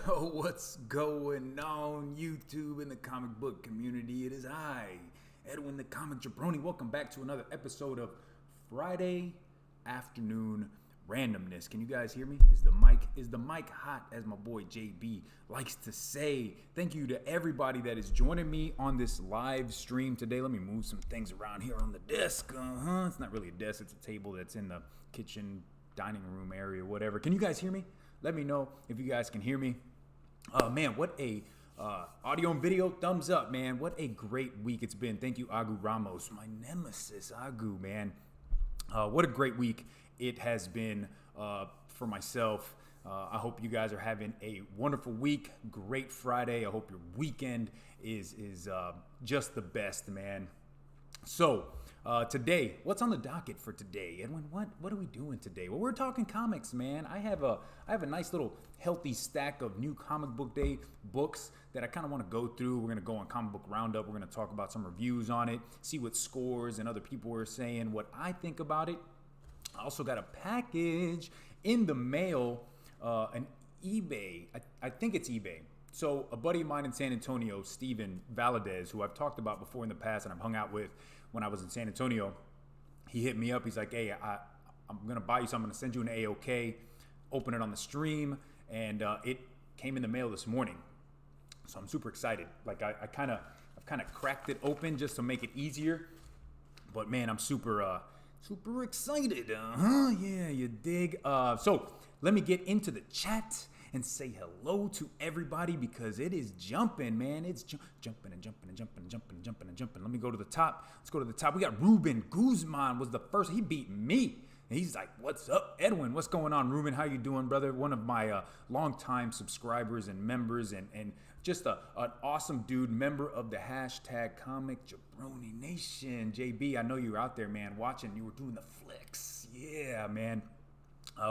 Yo, what's going on YouTube and the comic book community? It is I, Edwin the Comic Jabroni. Welcome back to another episode of Friday Afternoon Randomness. Can you guys hear me? Is the mic hot, as my boy JB likes to say? Thank you to everybody that is joining me on this live stream today. Let me move some things around here on the desk. It's not really a desk, it's a table that's in the kitchen, dining room area, whatever. Can you guys hear me? Let me know if you guys can hear me. Man, what a audio and video thumbs up, man. What a great week it's been. Thank you, Agu Ramos, my nemesis, Agu, man. What a great week it has been for myself. I hope you guys are having a wonderful week. Great Friday. I hope your weekend is just the best, man. So today, what's on the docket for today, Edwin? What are we doing today? Well, we're talking comics, man. I have a nice little healthy stack of new comic book day books that I kind of want to go through. We're gonna go on comic book roundup. We're gonna talk about some reviews on it, see what scores and other people are saying, what I think about it. I also got a package in the mail, an eBay. I think it's eBay. So a buddy of mine in San Antonio, Steven Valade, who I've talked about before in the past and I've hung out with when I was in San Antonio, he hit me up. He's like, hey, I'm going to buy you something. I'm going to send you an AOK, open it on the stream. And it came in the mail this morning. So I'm super excited. Like I've kind of cracked it open just to make it easier. But man, I'm super excited. Yeah, you dig. So let me get into the chat and say hello to everybody because it is jumping, man. It's jumping and jumping and jumping and jumping and jumping and jumping. Let me go to the top. Let's go to the top. We got Ruben Guzman was the first. He beat me. And he's like, what's up, Edwin? What's going on, Ruben? How you doing, brother? One of my longtime subscribers and members and just an awesome dude, member of the hashtag Comic Jabroni Nation. JB, I know you were out there, man, watching. You were doing the flicks. Yeah, man.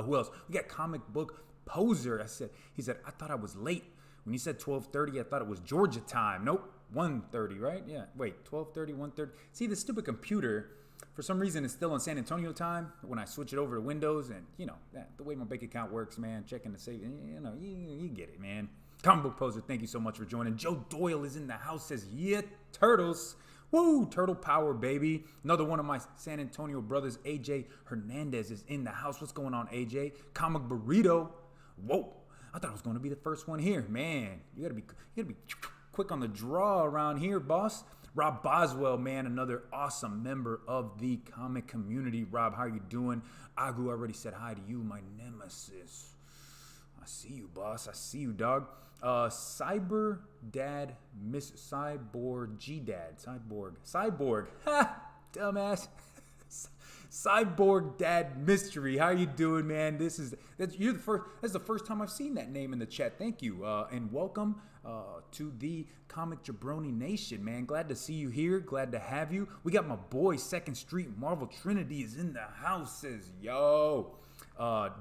Who else? We got Comic Book Poser. He said, I thought I was late. When you said 12:30, I thought it was Georgia time. Nope, 1:30, right? Yeah, wait, 12:30, 1:30. See, the stupid computer, for some reason, it's still on San Antonio time when I switch it over to Windows. And, you know, the way my bank account works, man, checking the save, you know, you get it, man. Comic Book Poser, thank you so much for joining. Joe Doyle is in the house, says, yeah, turtles. Woo, turtle power, baby. Another one of my San Antonio brothers, AJ Hernandez, is in the house. What's going on, AJ? Comic Burrito. Whoa, I thought I was going to be the first one here. Man, you gotta be quick on the draw around here, boss. Rob Boswell, man, another awesome member of the comic community. Rob, how you doing? Agu already said hi to you, my nemesis. I see you, boss. I see you, dog. Cyber Dad, Miss Cyborg G Dad, Cyborg. Ha, dumbass. Cyborg Dad Mystery. How you doing, man? That's the first time I've seen that name in the chat. Thank you. And welcome to the Comic Jabroni Nation, man. Glad to see you here. Glad to have you. We got my boy 2nd Street Marvel Trinity is in the house. Says, yo.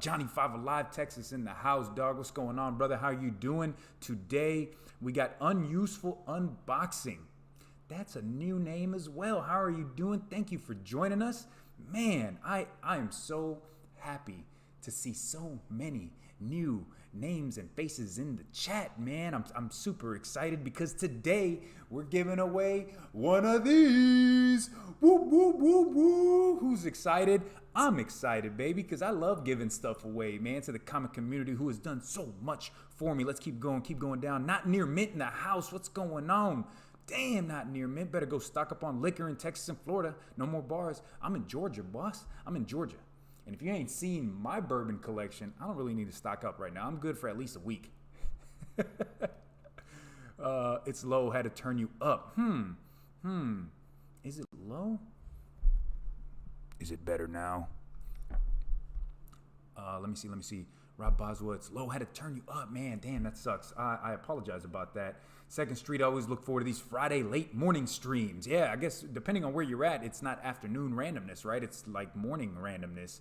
Johnny 5 Alive Texas in the house, dog. What's going on, brother? How you doing? Today we got Unuseful Unboxing. That's a new name as well. How are you doing? Thank you for joining us. Man, I am so happy to see so many new names and faces in the chat, man. I'm super excited because today we're giving away one of these. Woo, woo, woo, woo. Who's excited? I'm excited, baby, because I love giving stuff away, man, to the comic community who has done so much for me. Let's keep going down. Not Near Mint in the house. What's going on? Damn, Not Near Mint. Better go stock up on liquor in Texas and Florida. No more bars. I'm in Georgia, boss. I'm in Georgia. And if you ain't seen my bourbon collection, I don't really need to stock up right now. I'm good for at least a week. It's low. Had to turn you up. Is it low? Is it better now? Let me see. Rob Boswell, it's low. Had to turn you up, man. Damn, that sucks. I apologize about that. 2nd Street, I always look forward to these Friday late morning streams. Yeah, I guess depending on where you're at, it's not afternoon randomness, right? It's like morning randomness.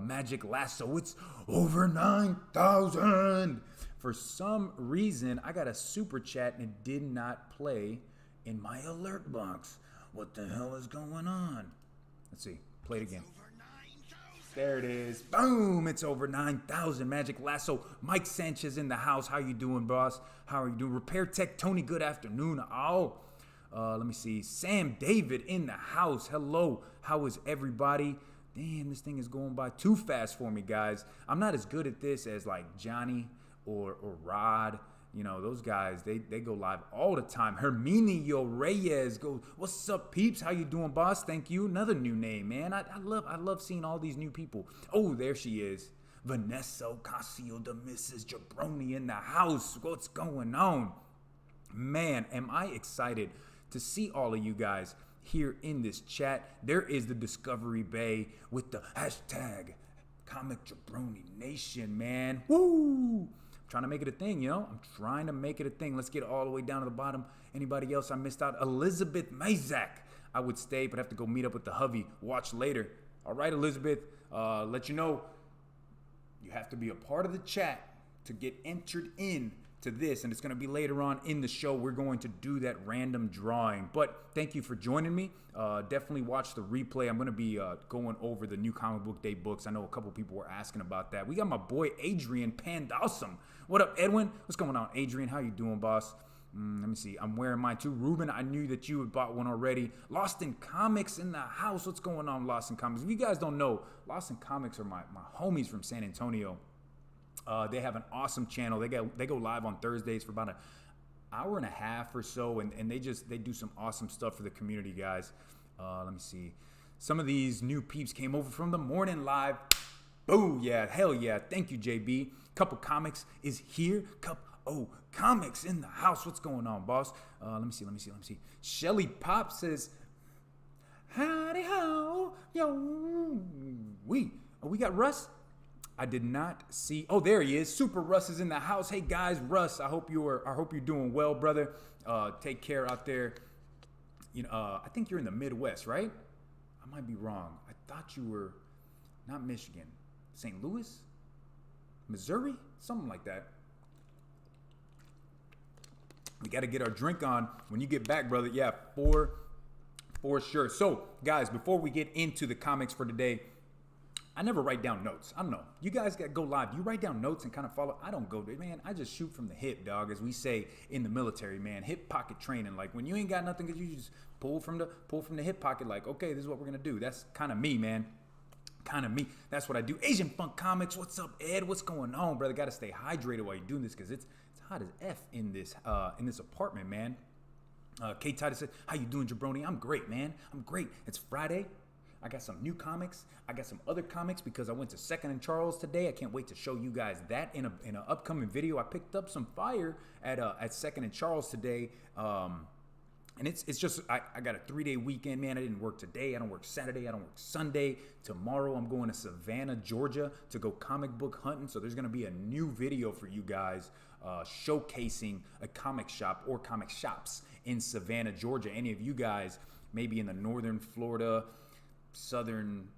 Magic Lasso, it's over 9,000. For some reason, I got a super chat and it did not play in my alert box. What the hell is going on? Let's see. Play it again. There it is. Boom. It's over 9,000. Magic Lasso. Mike Sanchez in the house. How you doing, boss? How are you doing? Repair Tech Tony. Good afternoon. Oh, let me see. Sam David in the house. Hello. How is everybody? Damn, this thing is going by too fast for me, guys. I'm not as good at this as like Johnny or Rod. You know, those guys, they go live all the time. Herminio Reyes goes, what's up, peeps? How you doing, boss? Thank you. Another new name, man. I love seeing all these new people. Oh, there she is. Vanessa Ocasio de Mrs. Jabroni in the house. What's going on? Man, am I excited to see all of you guys here in this chat. There is the Discovery Bay with the hashtag Comic Jabroni Nation, man. Woo! Trying to make it a thing, you know? I'm trying to make it a thing. Let's get all the way down to the bottom. Anybody else I missed out? Elizabeth Mazak. I would stay, but have to go meet up with the hubby. Watch later. All right, Elizabeth. Let you know, you have to be a part of the chat to get entered in to this, and it's going to be later on in the show. We're going to do that random drawing. But thank you for joining me. Definitely watch the replay. I'm going to be going over the new Comic Book Day books. I know a couple people were asking about that. We got my boy Adrian Pandawsome. What up, Edwin? What's going on, Adrian? How you doing, boss? Let me see. I'm wearing mine too. Ruben, I knew that you had bought one already. Lost in Comics in the house. What's going on, Lost in Comics? If you guys don't know, Lost in Comics are my homies from San Antonio. They have an awesome channel. They go live on Thursdays for about an hour and a half or so, and they do some awesome stuff for the community, guys. Let me see. Some of these new peeps came over from the morning live. Boo, yeah, hell yeah. Thank you, JB. Couple Comics is here. Comics in the house. What's going on, boss? Let me see. Shelly Pop says, howdy ho, yo, we got Russ. I did not see. Oh, there he is. Super Russ is in the house. Hey guys, Russ. I hope you're doing well, brother. Take care out there. You know, I think you're in the Midwest, right? I might be wrong. I thought you were not Michigan, St. Louis, Missouri, something like that. We got to get our drink on when you get back, brother. Yeah, for sure. So, guys, before we get into the comics for today, I never write down notes. I don't know. You guys got to go live. You write down notes and kind of follow. I don't go, man. I just shoot from the hip, dog, as we say in the military, man. Hip pocket training. Like when you ain't got nothing, you just pull from the hip pocket. Like, okay, this is what we're gonna do. That's kind of me, man. Kind of me. That's what I do. Asian Funk Comics. What's up, Ed? What's going on, brother? Got to stay hydrated while you're doing this because it's hot as F in this apartment, man. Kate Titus said, "How you doing, Jabroni?" I'm great, man. I'm great. It's Friday. I got some new comics. I got some other comics because I went to Second and Charles today. I can't wait to show you guys that in an upcoming video. I picked up some fire at Second and Charles today. And it's just, I got a 3-day weekend, man. I didn't work today. I don't work Saturday. I don't work Sunday. Tomorrow I'm going to Savannah, Georgia to go comic book hunting. So there's going to be a new video for you guys showcasing a comic shop or comic shops in Savannah, Georgia. Any of you guys maybe in the northern Florida, southern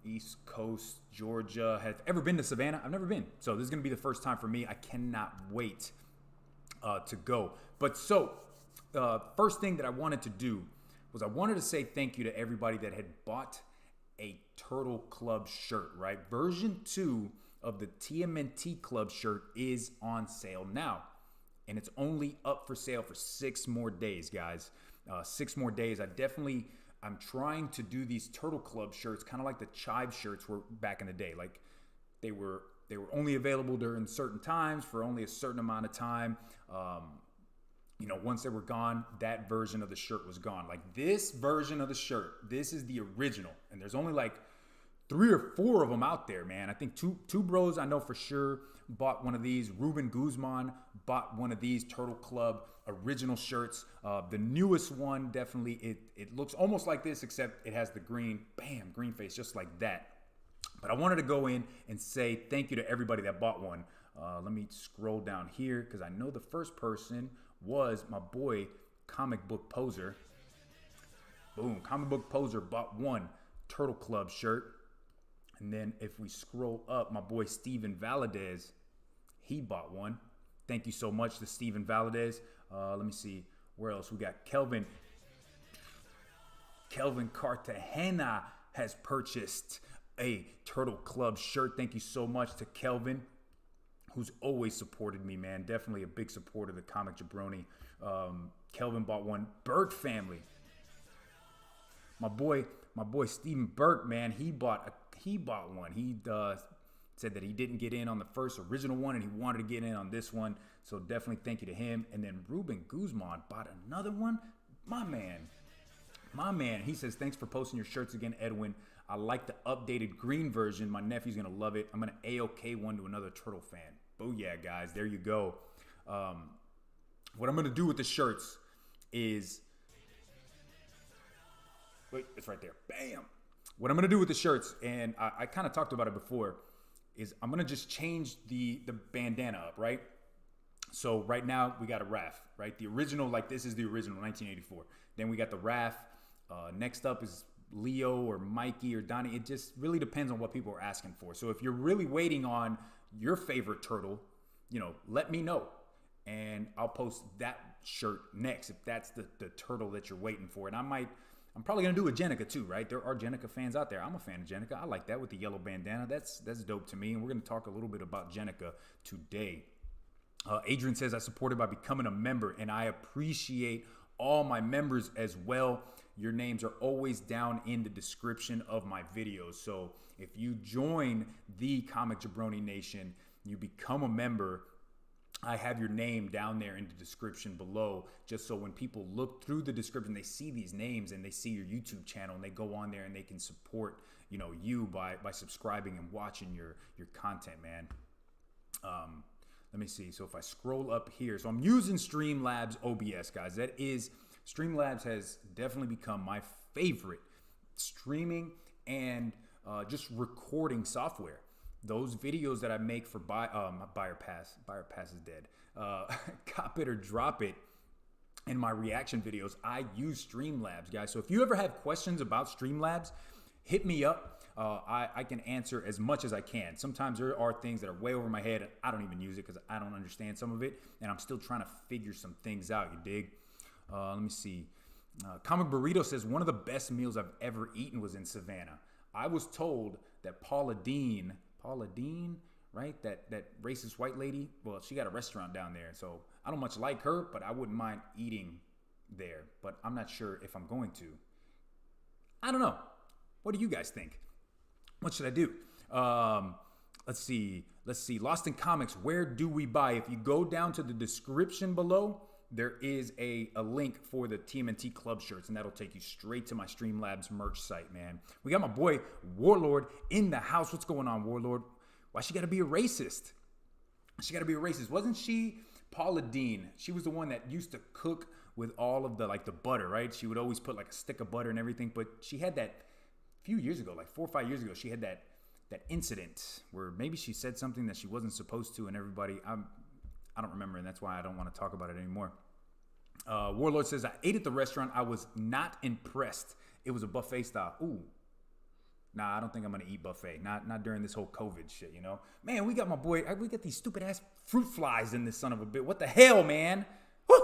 East Coast, Georgia, have ever been to Savannah? I've never been. So this is going to be the first time for me. I cannot wait to go. But so first thing that I wanted to do was I wanted to say thank you to everybody that had bought a Turtle Club shirt, right? Version 2 of the TMNT Club shirt is on sale now. And it's only up for sale for 6 more days, guys. 6 more days. I'm trying to do these Turtle Club shirts, kind of like the Chive shirts were back in the day. Like they were only available during certain times for only a certain amount of time. Once they were gone, that version of the shirt was gone. Like this version of the shirt, this is the original. And there's only like 3 or 4 of them out there, man. I think two bros I know for sure bought one of these. Ruben Guzman bought one of these Turtle Club original shirts. The newest one, definitely, it looks almost like this, except it has the green face, just like that. But I wanted to go in and say thank you to everybody that bought one. Let me scroll down here because I know the first person was my boy, Comic Book Poser. Boom, Comic Book Poser bought one Turtle Club shirt. And then if we scroll up, my boy Steven Valadez, he bought one. Thank you so much to Steven Valadez. Let me see where else we got. Kelvin Cartagena has purchased a Turtle Club shirt. Thank you so much to Kelvin, who's always supported me, man. Definitely a big supporter of the Comic Jabroni. Kelvin bought one. Burke family. My boy Stephen Burke, man, he bought one. He said that he didn't get in on the first original one and he wanted to get in on this one. So definitely thank you to him. And then Ruben Guzman bought another one. My man. He says, thanks for posting your shirts again, Edwin. I like the updated green version. My nephew's going to love it. I'm going to A-OK one to another Turtle fan. Booyah, guys. There you go. What I'm going to do with the shirts is... Wait, it's right there. Bam. What I'm going to do with the shirts, and I kind of talked about it before, is I'm going to just change the bandana up, right? So right now we got a Raph, right? The original, like this is the original, 1984. Then we got the Raph. Next up is Leo or Mikey or Donnie. It just really depends on what people are asking for. So if you're really waiting on your favorite turtle, let me know. And I'll post that shirt next if that's the turtle that you're waiting for. And I'm probably going to do a Jenica too, right? There are Jenica fans out there. I'm a fan of Jenica. I like that with the yellow bandana. That's dope to me. And we're going to talk a little bit about Jenica today. Adrian says, I supported by becoming a member, and I appreciate all my members as well. Your names are always down in the description of my videos. So if you join the Comic Jabroni Nation, you become a member, I have your name down there in the description below, just so when people look through the description, they see these names and they see your YouTube channel and they go on there and they can support, you by subscribing and watching your content, man. Let me see. So if I scroll up here, so I'm using Streamlabs OBS, guys. Streamlabs has definitely become my favorite streaming and just recording software. Those videos that I make for Buyer Pass is dead. Cop It or Drop It, and my reaction videos, I use Streamlabs, guys. So if you ever have questions about Streamlabs, hit me up. I can answer as much as I can. Sometimes there are things that are way over my head and I don't even use it because I don't understand some of it, and I'm still trying to figure some things out, you dig? Let me see. Comic Burrito says, one of the best meals I've ever eaten was in Savannah. I was told that Paula Dean, right? That racist white lady. Well, she got a restaurant down there. So I don't much like her, but I wouldn't mind eating there. But I'm not sure if I'm going to. I don't know. What do you guys think? What should I do? Let's see. Lost in Comics, where do we buy? If you go down to the description below, there is a link for the TMNT club shirts, and that'll take you straight to my Streamlabs merch site, man. We got my boy Warlord in the house. What's going on, Warlord? Why she got to be a racist? Wasn't she Paula Dean? She was the one that used to cook with all of the butter, right? She would always put like a stick of butter and everything, but she had that few years ago, like 4 or 5 years ago, she had that incident where maybe she said something that she wasn't supposed to, and everybody, I don't remember, and that's why I don't want to talk about it anymore. Warlord says, I ate at the restaurant. I was not impressed. It was a buffet style. Ooh. Nah, I don't think I'm going to eat buffet. Not during this whole COVID shit, Man, we got my boy, we got these stupid ass fruit flies in this son of a bitch. What the hell, man? Woo!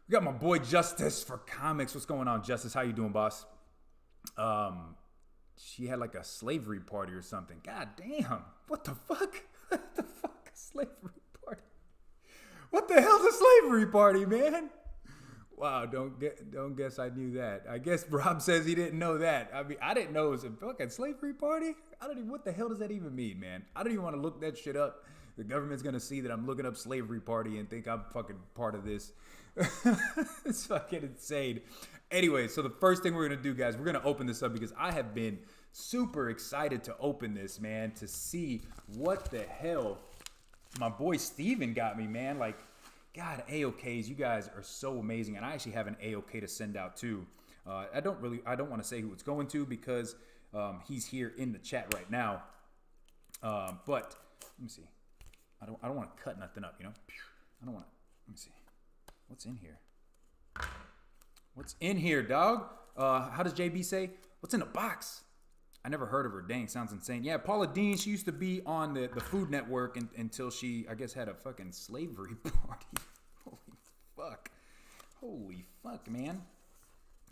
We got my boy Justice for Comics. What's going on, Justice? How you doing, boss? She had like a slavery party or something. God damn. What the fuck? What the fuck? A slavery party? What the hell's a slavery party, man? Wow, don't guess I knew that. I guess Rob says he didn't know that. I mean, I didn't know it was a fucking slavery party. What the hell does that even mean, man? I don't even want to look that shit up. The government's going to see that I'm looking up slavery party and think I'm fucking part of this. It's fucking insane. Anyway, so the first thing we're going to do, guys, we're going to open this up because I have been super excited to open this, man, to see what the hell my boy Steven got me, man. Like, God, AOKs, you guys are so amazing. And I actually have an AOK to send out too. I don't want to say who it's going to because he's here in the chat right now. But let me see. I don't want to cut nothing up, I don't want to. Let me see. What's in here? What's in here, dog? How does JB say? What's in the box? I never heard of her. Dang, sounds insane. Yeah, Paula Dean, she used to be on the Food Network until she, I guess, had a fucking slavery party. Holy fuck, man.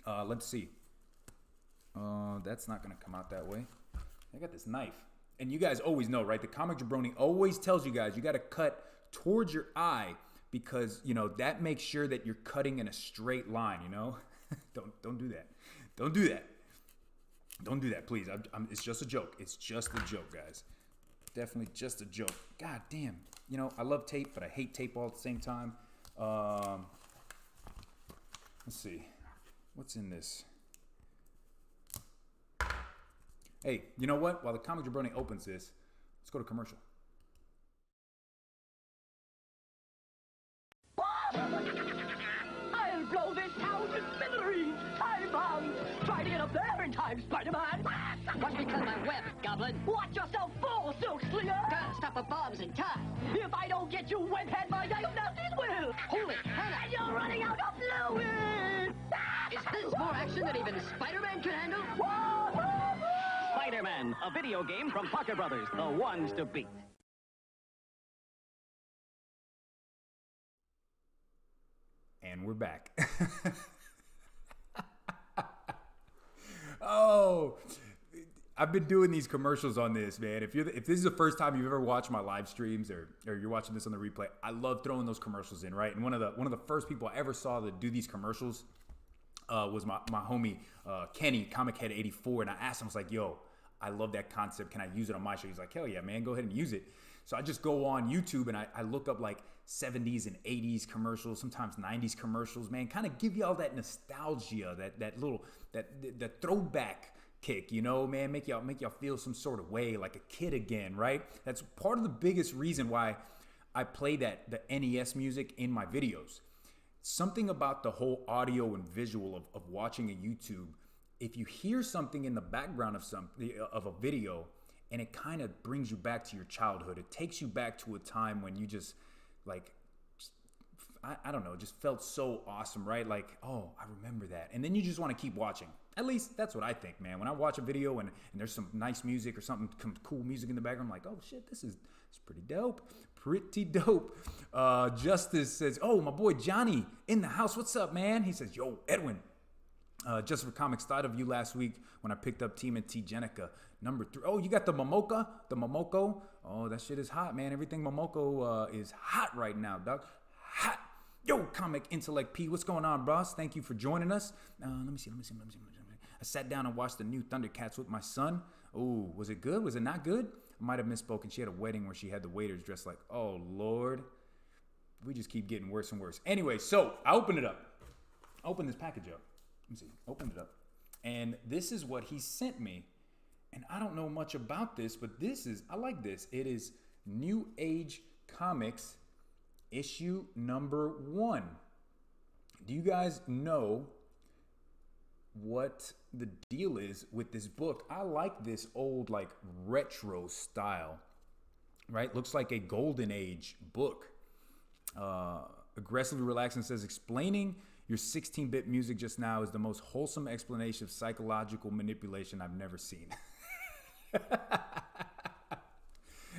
Let's see. That's not going to come out that way. I got this knife. And you guys always know, right? The comic jabroni always tells you guys, you got to cut towards your eye because, you know, that makes sure that you're cutting in a straight line, you know? Don't do that. Don't do that. Don't do that, please. It's just a joke. It's just a joke, guys. Definitely just a joke. God damn. You know, I love tape, but I hate tape all at the same time. Let's see. What's in this? Hey, you know what? While the comic jabroni opens this, let's go to commercial. I'll blow this town to smithereens! Time bombs! Try to get up there in time, Spider-Man! Watch me cut my web, Goblin. Watch yourself fall, Silk Slinger! Gotta stop the bombs in time. If I don't get you, webhead, my diagnosis will! Holy Hannah! And you're running out of fluid! Is this more action than even Spider-Man can handle? Spider-Man, a video game from Parker Brothers, the ones to beat. And we're back. Oh, I've been doing these commercials on this, man. If this is the first time you've ever watched my live streams or you're watching this on the replay, I love throwing those commercials in, right? And one of the first people I ever saw that do these commercials was my homie Kenny, Comic Head 84, and I asked him, I was like, yo, I love that concept. Can I use it on my show? He's like, hell yeah, man, go ahead and use it. So I just go on YouTube and I look up like 70s and 80s commercials, sometimes 90s commercials, man, kind of give you all that nostalgia, that throwback kick, you know, man, make y'all feel some sort of way, like a kid again, right? That's part of the biggest reason why I play the NES music in my videos. Something about the whole audio and visual of watching a YouTube. If you hear something in the background of a video and it kind of brings you back to your childhood, it takes you back to a time when you just I don't know, just felt so awesome, right? Like, oh, I remember that. And then you just want to keep watching. At least that's what I think, man. When I watch a video and there's some nice music or something, cool music in the background, I'm like, oh shit, it's pretty dope. Pretty dope. Justice says, oh, my boy Johnny in the house. What's up, man? He says, yo, Edwin. Just for comics, thought of you last week when I picked up TMNT Jenica number 3. Oh, you got the Momoko? The Momoko? Oh, that shit is hot, man. Everything Momoko is hot right now, dog. Hot. Yo, Comic Intellect P, what's going on, bros? Thank you for joining us. Let me see. I sat down and watched the new Thundercats with my son. Oh, was it good? Was it not good? I might have misspoken. She had a wedding where she had the waiters dressed like, oh, Lord. We just keep getting worse and worse. Anyway, so I opened it up. I opened this package up. Let me see. Opened it up. And this is what he sent me. And I don't know much about this, but I like this. It is New Age Comics issue number 1. Do you guys know what the deal is with this book? I like this old, like, retro style, right? Looks like a golden age book. Aggressively Relaxing says, explaining your 16-bit music just now is the most wholesome explanation of psychological manipulation I've never seen.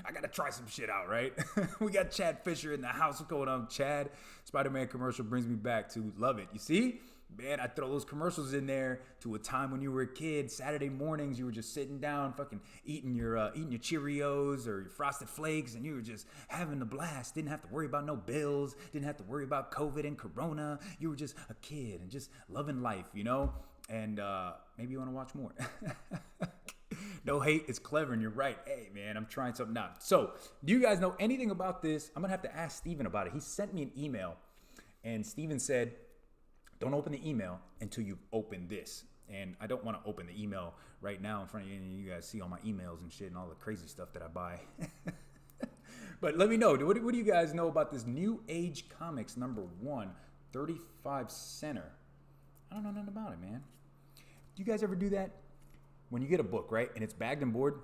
I gotta try some shit out, right? We got Chad Fisher in the house. What's going on, Chad? Spider-Man commercial brings me back to love it. You see? Man, I throw those commercials in there to a time when you were a kid. Saturday mornings, you were just sitting down, fucking eating your Cheerios or your Frosted Flakes, and you were just having a blast. Didn't have to worry about no bills. Didn't have to worry about COVID and Corona. You were just a kid and just loving life, you know? And maybe you want to watch more. No hate, it's clever, and you're right. Hey, man, I'm trying something out. So, do you guys know anything about this? I'm going to have to ask Steven about it. He sent me an email, and Steven said, don't open the email until you've opened this. And I don't want to open the email right now in front of you, and you guys see all my emails and shit and all the crazy stuff that I buy. But let me know. What do you guys know about this New Age Comics number 1, 35 center? I don't know nothing about it, man. Do you guys ever do that? When you get a book, right, and it's bagged and board,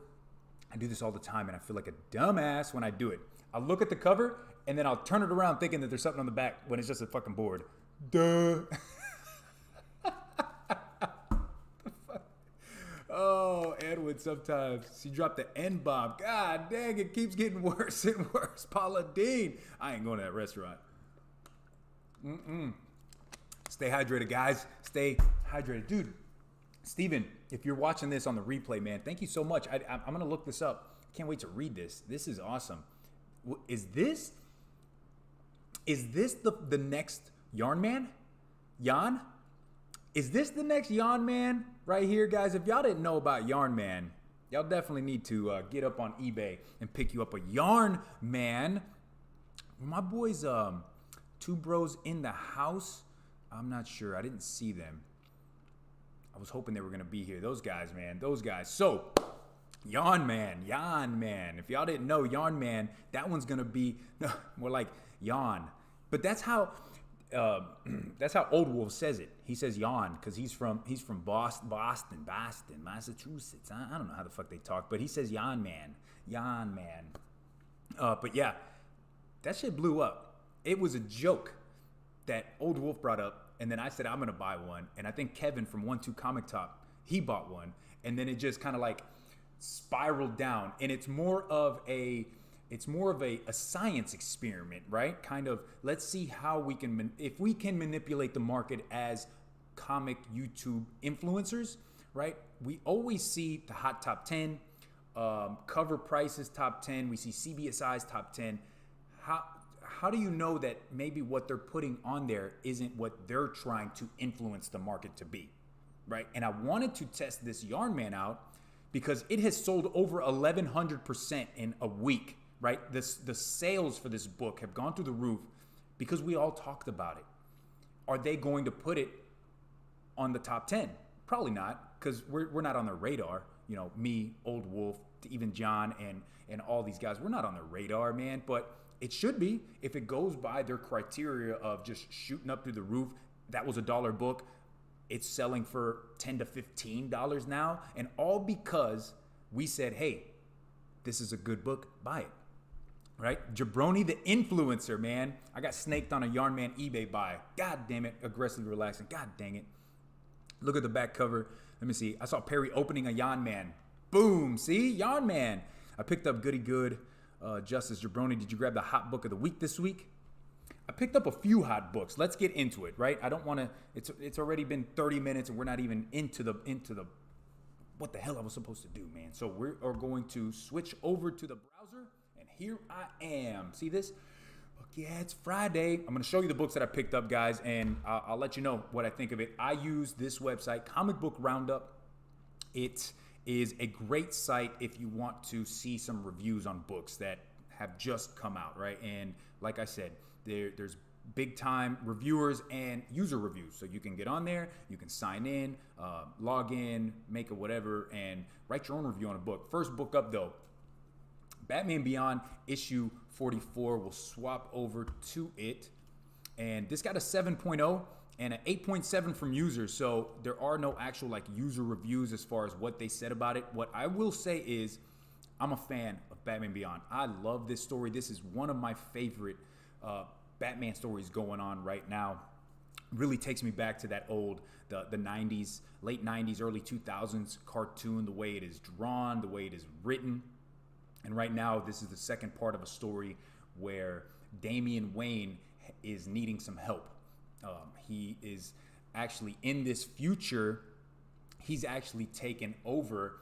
I do this all the time, and I feel like a dumbass when I do it. I'll look at the cover, and then I'll turn it around thinking that there's something on the back when it's just a fucking board. Duh. Oh, Edwin, sometimes she dropped the N-bomb. God dang, it keeps getting worse and worse. Paula Dean. I ain't going to that restaurant. Stay hydrated, guys. Stay hydrated. Dude, Steven, if you're watching this on the replay, man, thank you so much. I'm going to look this up. Can't wait to read this. This is awesome. Is this the next Yarn Man? Yarn? Is this the next Yarn Man right here, guys? If y'all didn't know about Yarn Man, y'all definitely need to get up on eBay and pick you up a Yarn Man. My boys, Two Bros in the House. I'm not sure. I didn't see them. I was hoping they were going to be here. Those guys, man. Those guys. So, Yarn Man. If y'all didn't know, Yarn Man, that one's going to be more like Yawn. But that's how Old Wolf says it. He says yawn because he's from Boston, Massachusetts. I don't know how the fuck they talk, but he says Yarn Man. But yeah, that shit blew up. It was a joke that Old Wolf brought up, and then I said I'm gonna buy one, and I think Kevin from 1-2 Comic Talk, he bought one, and then it just kind of like spiraled down, and it's more of a science experiment, right? Kind of, let's see how we can, if we can manipulate the market as comic YouTube influencers, right? We always see the hot top 10, cover prices top 10. We see CBSI's top 10. How do you know that maybe what they're putting on there isn't what they're trying to influence the market to be, right? And I wanted to test this Yarn Man out because it has sold over 1,100% in a week, right? The sales for this book have gone through the roof because we all talked about it. Are they going to put it on the top 10? Probably not, because we're not on their radar. You know, me, Old Wolf, even John, and all these guys, we're not on their radar, man. But it should be if it goes by their criteria of just shooting up through the roof. That was $1 book. It's selling for $10 to $15 now, and all because we said, hey, this is a good book, buy it. Right? Jabroni the influencer, man. I got snaked on a Yarn Man eBay buy. God damn it. Aggressively relaxing. God dang it. Look at the back cover. Let me see. I saw Perry opening a Yarn Man. Boom. See? Yarn Man. I picked up Goody Good. Justice Jabroni, did you grab the hot book of the week this week? I picked up a few hot books. Let's get into it, right? I don't want to. It's already been 30 minutes and we're not even into the what the hell I was supposed to do, man. So we are going to switch over to the browser. Here I am. See this? Look, yeah, it's Friday. I'm going to show you the books that I picked up, guys, and I'll let you know what I think of it. I use this website, Comic Book Roundup. It is a great site if you want to see some reviews on books that have just come out, right? And like I said, there's big-time reviewers and user reviews. So you can get on there, you can sign in, log in, make a whatever, and write your own review on a book. First book up, though. Batman Beyond issue 44. We'll swap over to it. And this got a 7.0 and an 8.7 from users. So there are no actual like user reviews as far as what they said about it. What I will say is I'm a fan of Batman Beyond. I love this story. This is one of my favorite Batman stories going on right now. Really takes me back to that old, the 90s, late 90s, early 2000s cartoon, the way it is drawn, the way it is written. And right now, this is the second part of a story where Damian Wayne is needing some help. He is actually in this future. He's actually taken over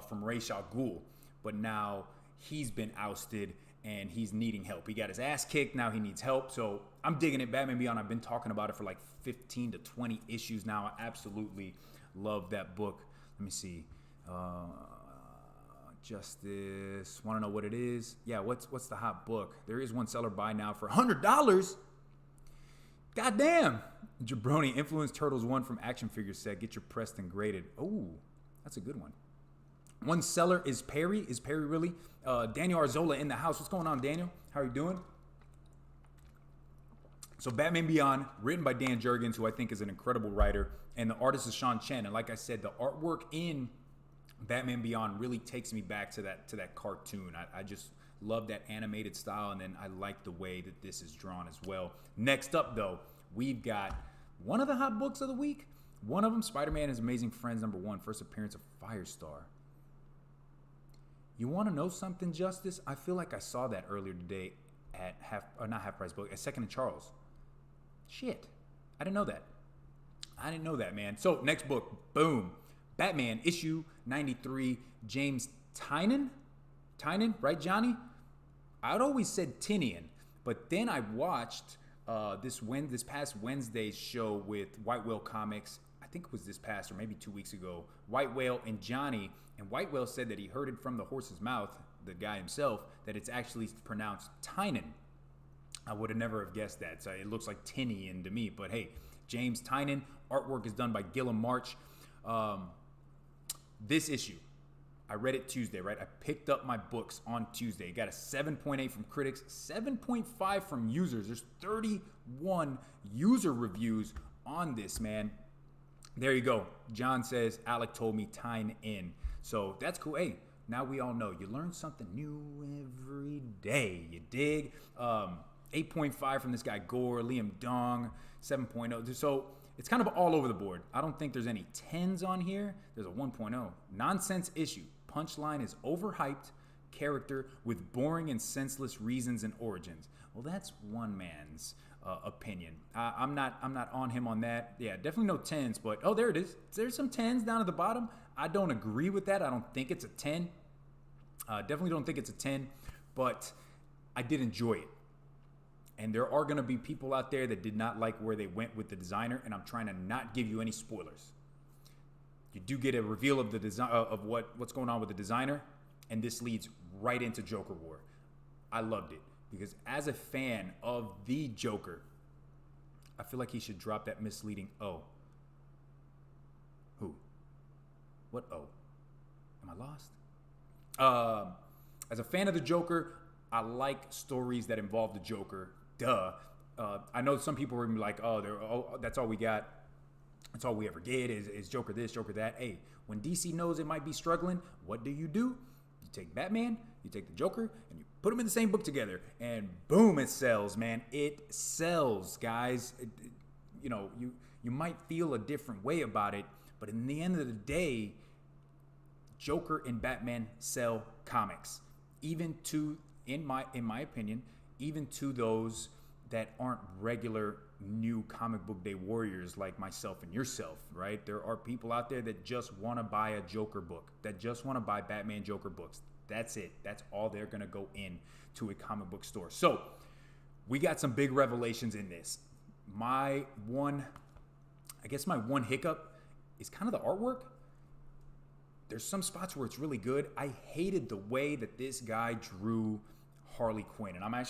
from Ra's al Ghul, but now he's been ousted and he's needing help. He got his ass kicked. Now he needs help. So I'm digging it. Batman Beyond. I've been talking about it for like 15 to 20 issues now. I absolutely love that book. Let me see. Justice, want to know what it is? Yeah, what's the hot book? There is one seller buy now for $100. Goddamn. Jabroni, Influence Turtles 1 from Action Figure Set. Get your pressed and graded. Oh, that's a good one. One seller is Perry. Is Perry really? Daniel Arzola in the house. What's going on, Daniel? How are you doing? So Batman Beyond, written by Dan Jurgens, who I think is an incredible writer, and the artist is Sean Chen. And like I said, the artwork in Batman Beyond really takes me back to that cartoon. I just love that animated style, and then I like the way that this is drawn as well. Next up, though, we've got one of the hot books of the week. One of them, Spider-Man and His Amazing Friends #1, first appearance of Firestar. You want to know something, Justice? I feel like I saw that earlier today at not half price book, at Second and Charles. Shit, I didn't know that. I didn't know that, man. So next book, boom. Batman issue 93, James Tynan, right, Johnny? I'd always said Tinian, but then I watched this past Wednesday's show with White Whale Comics. I think it was this past or maybe 2 weeks ago. White Whale and Johnny, and White Whale said that he heard it from the horse's mouth, the guy himself, that it's actually pronounced Tynan. I would have never have guessed that. So it looks like Tinian to me, but hey, James Tynan. Artwork is done by Gillum March. This issue, I read it Tuesday, right? I picked up my books on Tuesday. Got a 7.8 from critics, 7.5 from users. There's 31 user reviews on this, man. There you go. John says, Alec told me Tyne in. So that's cool. Hey, now we all know. You learn something new every day. You dig? 8.5 from this guy Gore, Liam Dong, 7.0. So it's kind of all over the board. I don't think there's any 10s on here. There's a 1.0. Nonsense issue. Punchline is overhyped character with boring and senseless reasons and origins. Well, that's one man's opinion. I'm not on him on that. Yeah, definitely no 10s, but oh, there it is. There's some 10s down at the bottom. I don't agree with that. I don't think it's a 10. Definitely don't think it's a 10, but I did enjoy it. And there are going to be people out there that did not like where they went with the designer, and I'm trying to not give you any spoilers. You do get a reveal of the design of what's going on with the designer, and this leads right into Joker War. I loved it because as a fan of the Joker, I feel like he should drop that misleading O. Who? What O? Am I lost? As a fan of the Joker, I like stories that involve the Joker. Duh. I know some people are gonna be like, oh, that's all we got. That's all we ever get is Joker this, Joker that. Hey, when DC knows it might be struggling, what do? You take Batman, you take the Joker, and you put them in the same book together, and boom, it sells, man. It sells, guys. You might feel a different way about it, but in the end of the day, Joker and Batman sell comics, even to, in my opinion, even to those that aren't regular new comic book day warriors like myself and yourself, right? There are people out there that just want to buy a Joker book, that just want to buy Batman Joker books. That's it. That's all they're going to go in to a comic book store. So we got some big revelations in this. My one hiccup is kind of the artwork. There's some spots where it's really good. I hated the way that this guy drew Harley Quinn, and I'm gonna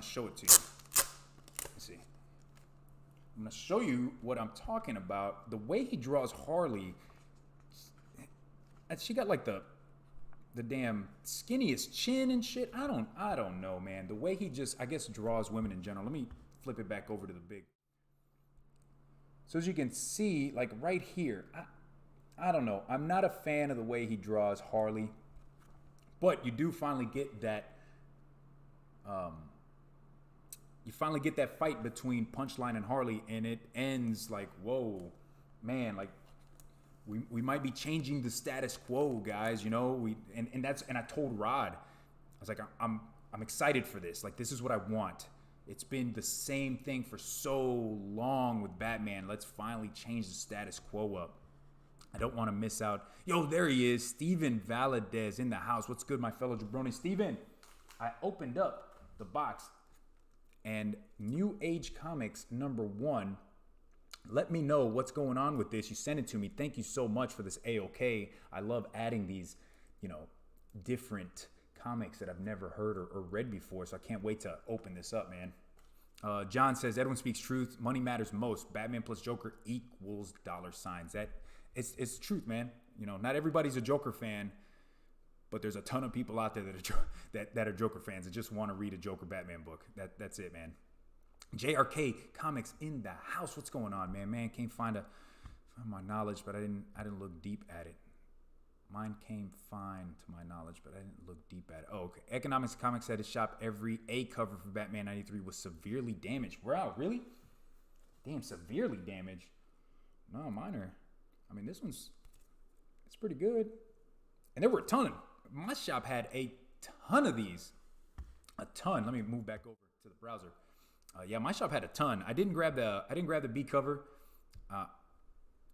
show it to you. Let's see. I'm gonna show you what I'm talking about. The way he draws Harley, she got like the damn skinniest chin and shit. I don't know, man. The way he just, I guess, draws women in general. Let me flip it back over to the big. So as you can see, like right here, I don't know. I'm not a fan of the way he draws Harley, but you do finally get that. You finally get that fight between Punchline and Harley, and it ends like, whoa, man, like we might be changing the status quo, guys. And I told Rod, I was like, I'm excited for this. Like, this is what I want. It's been the same thing for so long with Batman. Let's finally change the status quo up. I don't want to miss out. Yo, there he is. Steven Valade in the house. What's good, my fellow Jabroni? Steven, I opened up the box and New Age Comics #1. Let me know what's going on with this. You sent it to me. Thank you so much for this A-OK. I love adding these, different comics that I've never heard or read before. So I can't wait to open this up, man. John says, Edwin speaks truth. Money matters most. Batman plus Joker equals $signs. That it's truth, man. Not everybody's a Joker fan, but there's a ton of people out there that are Joker fans that just want to read a Joker Batman book. That's it, man. JRK Comics in the house. What's going on, man? Man came find my knowledge, but I didn't look deep at it. Mine came fine to my knowledge, but I didn't look deep at it. Oh, okay. Economics Comics at his shop. Every A cover for Batman 93 was severely damaged. Wow, really? Damn, severely damaged. No, mine are. I mean, it's pretty good. And there were a ton. My shop had a ton of these. A ton. Let me move back over to the browser. Yeah, my shop had a ton. I didn't grab the B cover.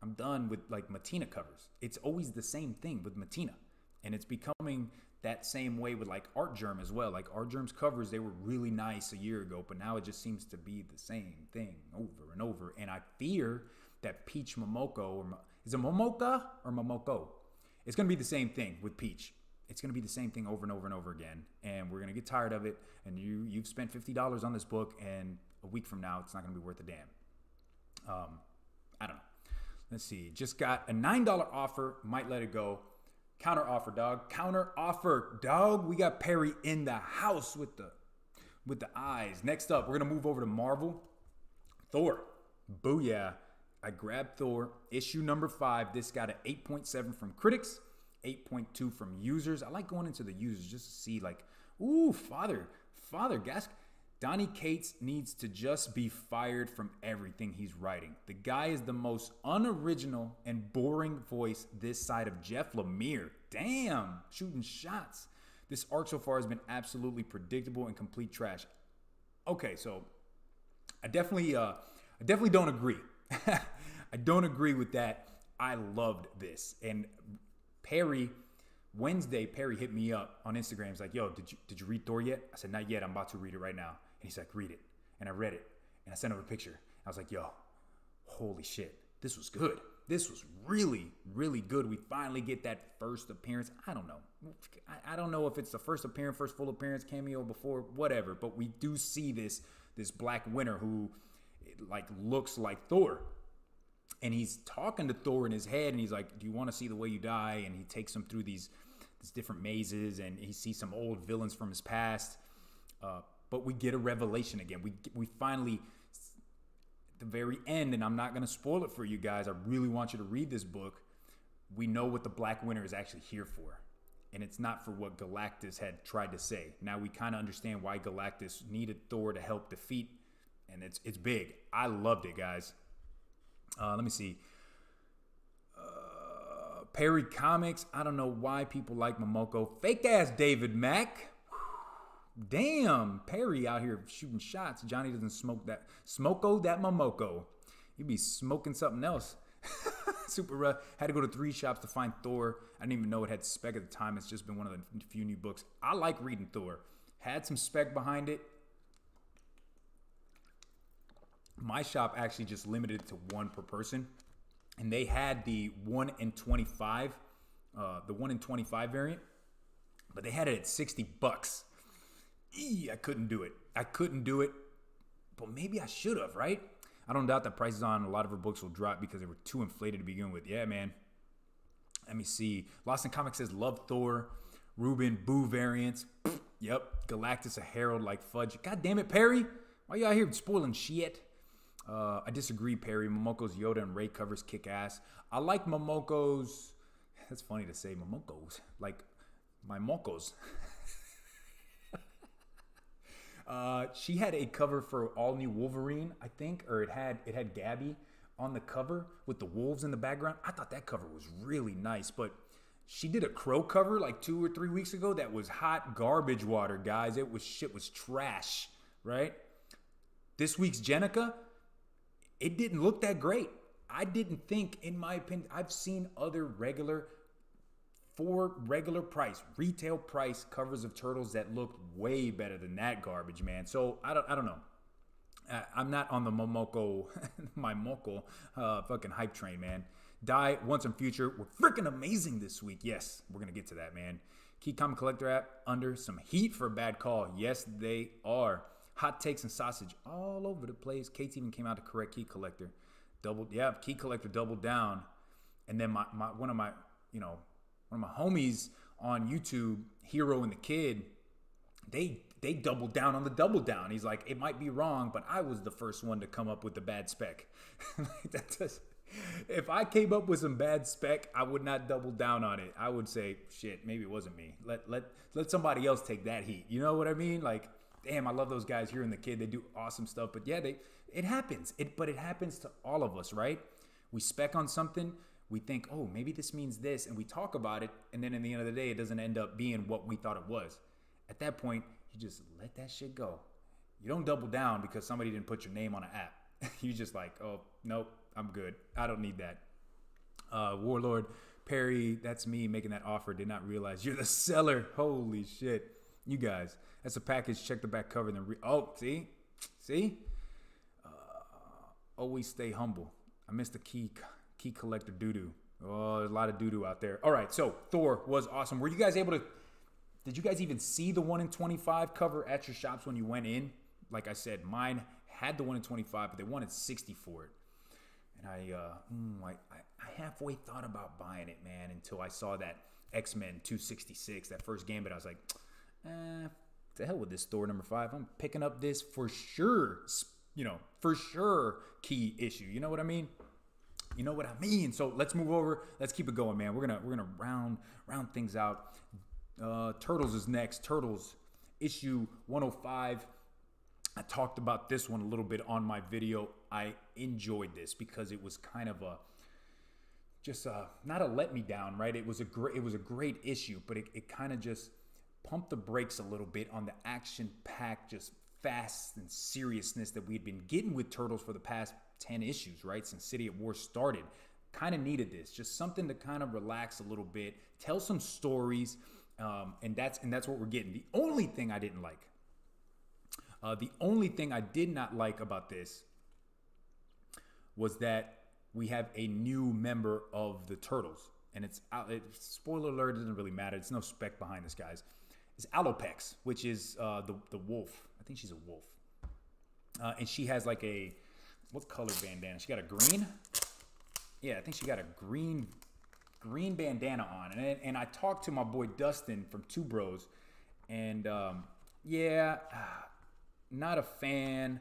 I'm done with like Matina covers. It's always the same thing with Matina. And it's becoming that same way with like Art Germ as well. Like Art Germ's covers, they were really nice a year ago, but now it just seems to be the same thing over and over. And I fear that Peach Momoko, is it Momoka or Momoko? It's going to be the same thing with Peach. It's going to be the same thing over and over and over again. And we're going to get tired of it. And you've spent $50 on this book, and a week from now, it's not going to be worth a damn. I don't know. Let's see. Just got a $9 offer. Might let it go. Counter offer, dog. Counter offer, dog. We got Perry in the house with the eyes. Next up, we're going to move over to Marvel. Thor. Booyah. I grabbed Thor. Issue number 5. This got an 8.7 from critics. 8.2 from users. I like going into the users just to see like, ooh, Father Gask. Donny Cates needs to just be fired from everything he's writing. The guy is the most unoriginal and boring voice this side of Jeff Lemire. Damn, shooting shots. This arc so far has been absolutely predictable and complete trash. Okay, so I definitely don't agree. I don't agree with that. I loved this. And Wednesday, Perry hit me up on Instagram. He's like, yo, did you read Thor yet? I said, not yet. I'm about to read it right now. And he's like, read it. And I read it. And I sent him a picture. I was like, yo, holy shit. This was good. This was really, really good. We finally get that first appearance. I don't know. I don't know if it's the first appearance, first full appearance, cameo before, whatever. But we do see this Black Winter who like looks like Thor. And he's talking to Thor in his head. And he's like, do you want to see the way you die? And he takes him through these different mazes. And he sees some old villains from his past. But we get a revelation again. We finally, at the very end, and I'm not going to spoil it for you guys. I really want you to read this book. We know what the Black Winter is actually here for. And it's not for what Galactus had tried to say. Now we kind of understand why Galactus needed Thor to help defeat. And it's big. I loved it, guys. Let me see. Perry Comics. I don't know why people like Momoko. Fake ass David Mack. Damn, Perry out here shooting shots. Johnny doesn't smoke that. Smoko that Momoko. He'd be smoking something else. Super rough. Had to go to 3 shops to find Thor. I didn't even know it had spec at the time. It's just been one of the few new books. I like reading Thor. Had some spec behind it. My shop actually just limited it to 1 per person. And they had the 1 in 25. The 1 in 25 variant. But they had it at $60. I couldn't do it. But maybe I should have, right? I don't doubt that prices on a lot of her books will drop because they were too inflated to begin with. Yeah, man. Let me see. Lost in Comics says, love Thor. Ruben, Boo variants. Yep. Galactus, a herald like fudge. God damn it, Perry. Why you out here spoiling shit? I disagree, Perry. Momoko's Yoda and Rey covers kick ass. I like Momoko's. That's funny to say, Momoko's. Like, my Mokos. She had a cover for All New Wolverine, I think, or it had Gabby on the cover with the wolves in the background. I thought that cover was really nice, but she did a Crow cover like 2 or 3 weeks ago that was hot garbage water, guys. Shit was trash, right? This week's Jenica, it didn't look that great. I didn't think, in my opinion, I've seen other for regular price, retail price covers of Turtles that looked way better than that garbage, man. So I don't know. I'm not on the Momoko, my Moko fucking hype train, man. Die Once and Future were freaking amazing this week. Yes, we're gonna get to that, man. Key Comic Collector app under some heat for a bad call. Yes, they are. Hot takes and sausage all over the place. Kate even came out to correct Key Collector. Key Collector doubled down, and then one of my homies on YouTube, Hero and the Kid, they doubled down on the double down. He's like, it might be wrong, but I was the first one to come up with the bad spec. If I came up with some bad spec, I would not double down on it. I would say, shit, maybe it wasn't me. Let somebody else take that heat. You know what I mean? Like, damn, I love those guys here in the Kid. They do awesome stuff. But yeah, it happens. But it happens to all of us, right? We spec on something. We think, oh, maybe this means this, and we talk about it, and then in the end of the day, it doesn't end up being what we thought it was. At that point, you just let that shit go. You don't double down because somebody didn't put your name on an app. You just like, oh, nope, I'm good. I don't need that. Warlord Perry, that's me making that offer. Did not realize you're the seller. Holy shit. You guys, that's a package. Check the back cover. Then see? Always stay humble. I missed the key collector doo-doo. Oh, there's a lot of doo-doo out there. All right, so Thor was awesome. Were you guys able to, did you guys even see the 1 in 25 cover at your shops when you went in? Like I said, mine had the 1 in 25, but they wanted 60 for it. And I halfway thought about buying it, man, until I saw that X-Men 266, that first game, but I was like, to hell with this Thor number 5. I'm picking up this for sure, key issue. You know what I mean? You know what I mean? So let's move over. Let's keep it going, man. We're gonna round things out. Turtles is next. Turtles issue 105. I talked about this one a little bit on my video. I enjoyed this because it was kind of not a let me down, right? It was a great issue, but it kind of just pumped the brakes a little bit on the action-packed, just fast and seriousness that we'd been getting with Turtles for the past 10 issues, right? Since City at War started. Kind of needed this. Just something to kind of relax a little bit, tell some stories, and that's what we're getting. The only thing I didn't like, the only thing I did not like about this was that we have a new member of the Turtles. And it's spoiler alert, it doesn't really matter. It's no spec behind this, guys. It's Alopex, which is the wolf. I think she's a wolf. And she has like a, what color bandana? She got a green? Yeah, I think she got a green bandana on. And I talked to my boy Dustin from Two Bros. And not a fan.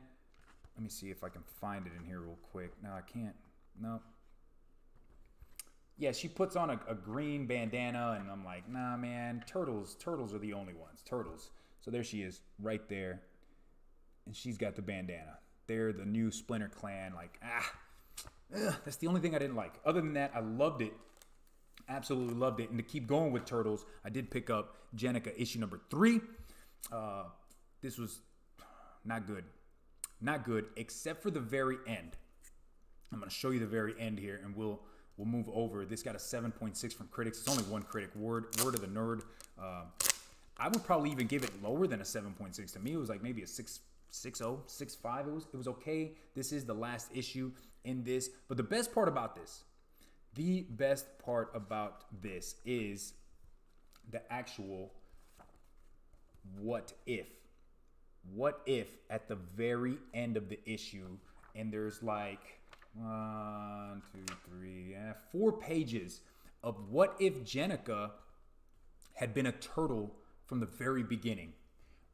Let me see if I can find it in here real quick. No, I can't. No. Yeah, she puts on a green bandana, and I'm like, nah, man, turtles are the only ones. Turtles. So there she is, right there. And she's got the bandana. They're the new Splinter Clan. Like, that's the only thing I didn't like. Other than that, I loved it. Absolutely loved it. And to keep going with Turtles, I did pick up Jennika issue number 3. This was not good. Not good, except for the very end. I'm going to show you the very end here, and we'll move over. This got a 7.6 from critics. It's only one critic. Word of the Nerd. I would probably even give it lower than a 7.6. To me, it was like maybe a 6.0, 6.5. It was okay. This is the last issue in this. But the best part about this is the actual what if. What if at the very end of the issue, and there's like 4 pages of what if Jennika had been a turtle from the very beginning?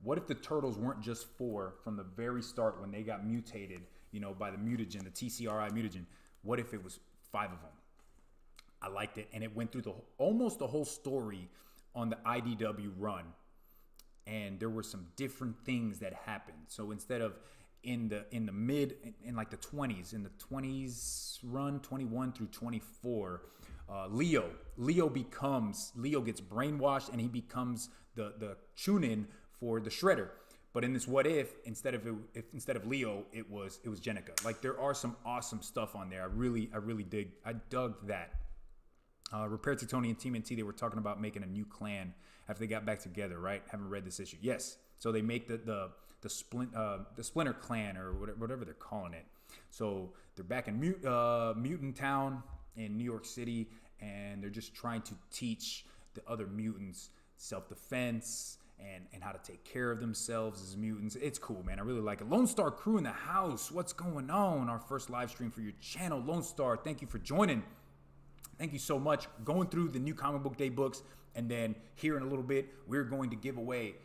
What if the turtles weren't just 4 from the very start when they got mutated, by the mutagen, the TCRI mutagen? What if it was 5 of them? I liked it, and it went through almost the whole story on the IDW run, and there were some different things that happened. So instead of in the 20s, in the 20s run, 21 through 24, Leo gets brainwashed, and he becomes the Chunin for the Shredder. But in this what if, instead of Leo, it was Jennika. Like, there are some awesome stuff on there. I dug that. Repair to Tony and TMNT, they were talking about making a new clan after they got back together, right? Haven't read this issue. Yes. So they make the Splinter Clan, or whatever they're calling it. So they're back in Mutant Town in New York City, and they're just trying to teach the other mutants self-defense and how to take care of themselves as mutants. It's cool, man. I really like it. Lone Star Crew in the house. What's going on? Our first live stream for your channel. Lone Star, thank you for joining. Thank you so much. Going through the new Comic Book Day books, and then here in a little bit, we're going to give away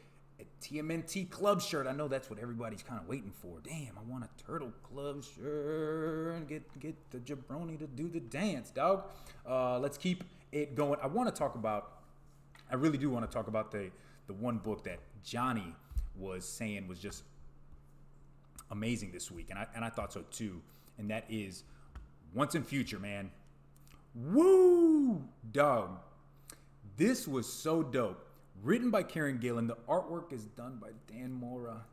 a TMNT Club shirt. I know that's what everybody's kind of waiting for. Damn, I want a Turtle Club shirt and get the Jabroni to do the dance, dog. Let's keep it going. I really do want to talk about the one book that Johnny was saying was just amazing this week, and I thought so too, and that is Once and Future, man. Woo, dog. This was so dope. Written by Karen Gillan. The artwork is done by Dan Mora.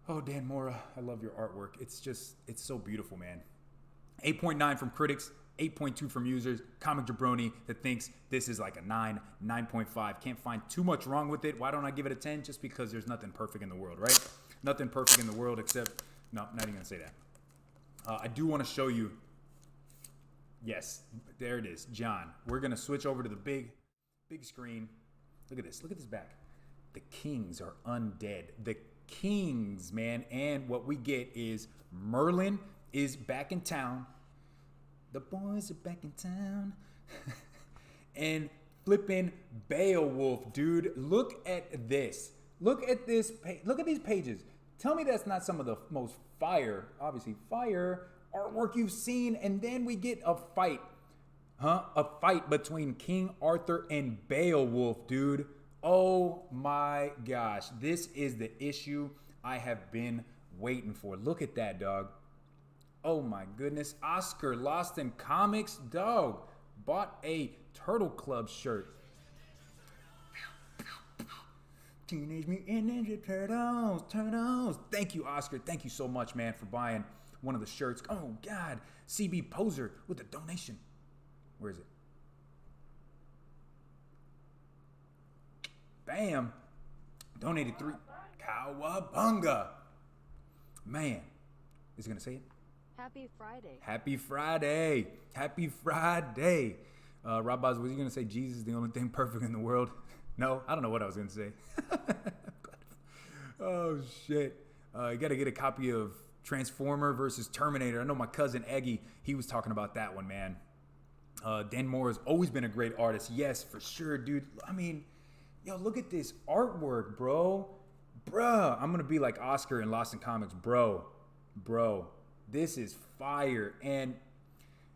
Oh, Dan Mora, I love your artwork. It's so beautiful, man. 8.9 from critics. 8.2 from users. Comic Jabroni that thinks this is like a 9, 9.5. Can't find too much wrong with it. Why don't I give it a 10? Just because there's nothing perfect in the world, right? Nothing perfect in the world except, no, not even gonna say that. I do want to show you, yes, there it is, John. We're gonna switch over to the big screen. Look at this back. The Kings are undead. The Kings, man, and what we get is Merlin is back in town. The boys are back in town. And flipping Beowulf, dude. Look at this. Look at this. Look at these pages. Tell me that's not some of the most fire artwork you've seen. And then we get a fight. A fight between King Arthur and Beowulf, dude. Oh my gosh. This is the issue I have been waiting for. Look at that, dog. Oh my goodness. Oscar Lost in Comics, dog. Bought a Turtle Club shirt. Teenage Mutant Ninja Turtles. Thank you, Oscar. Thank you so much, man, for buying one of the shirts. Oh God. CBPoser with a donation. Where is it? Bam. Donated 3. Cowabunga. Man. Is he going to say it? Happy Friday. Happy Friday. Happy Friday. Rob Boz, was you going to say Jesus is the only thing perfect in the world? No, I don't know what I was going to say. Oh, shit. You got to get a copy of Transformer versus Terminator. I know my cousin Eggy, he was talking about that one, man. Dan Moore has always been a great artist. Yes, for sure, dude. I mean, yo, look at this artwork, bro. Bruh, I'm going to be like Oscar in Lost in Comics. Bro, this is fire. And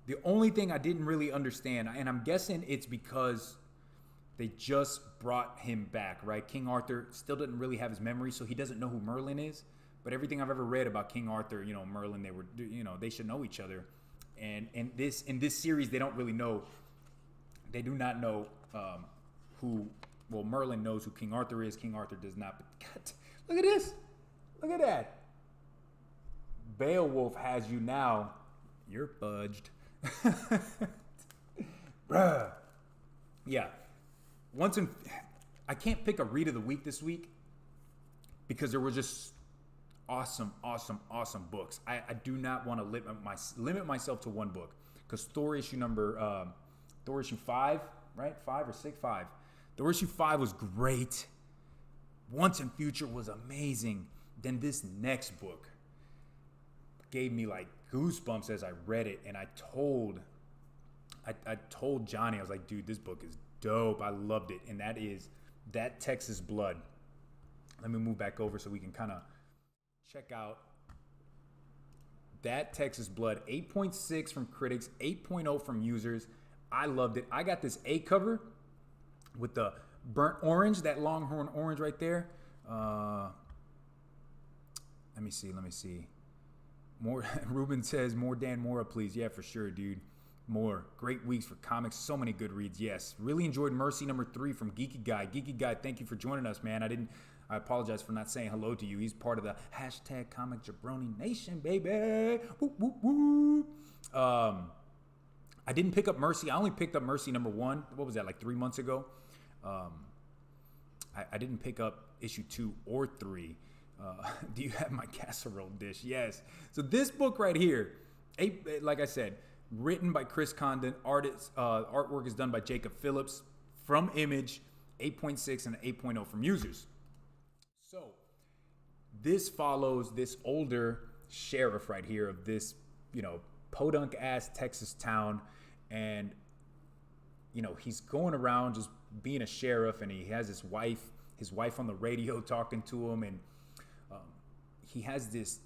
the only thing I didn't really understand, and I'm guessing it's because they just brought him back, right? King Arthur still doesn't really have his memory, so he doesn't know who Merlin is. But everything I've ever read about King Arthur, you know, Merlin, they should know each other. And in this series, they don't really know. They do not know who. Well, Merlin knows who King Arthur is. King Arthur does not. But God, look at this. Look at that. Beowulf has you now. You're fudged. Bruh. Yeah. I can't pick a read of the week this week because there were just awesome books. I do not want to limit myself to one book because Thor issue 5, right? 5 or 6, 5. Thor issue 5 was great. Once and Future was amazing. Then this next book gave me like goosebumps as I read it, and I told Johnny, I was like, dude, this book is dope. I loved it. And that Texas Blood. Let me move back over so we can kind of check out that Texas Blood. 8.6 from critics, 8.0 from users. I loved it. I got this A cover with the burnt orange, that Longhorn orange right there. Let me see. More. Ruben says, more Dan Mora, please. Yeah, for sure, dude. More. Great weeks for comics. So many good reads. Yes. Really enjoyed Mercy number 3 from Geeky Guy. Geeky Guy, thank you for joining us, man. I apologize for not saying hello to you. He's part of the hashtag Comic Jabroni Nation, baby. Woo, woo, woo. I didn't pick up Mercy. I only picked up Mercy number 1. What was that, like 3 months ago? I didn't pick up issue 2 or 3. Do you have my casserole dish? Yes. So this book right here, like I said, written by Chris Condon, artwork is done by Jacob Phillips from Image, 8.6 and 8.0 from users. So this follows this older sheriff right here of this, podunk ass Texas town, and he's going around just being a sheriff, and he has his wife on the radio talking to him, and he has this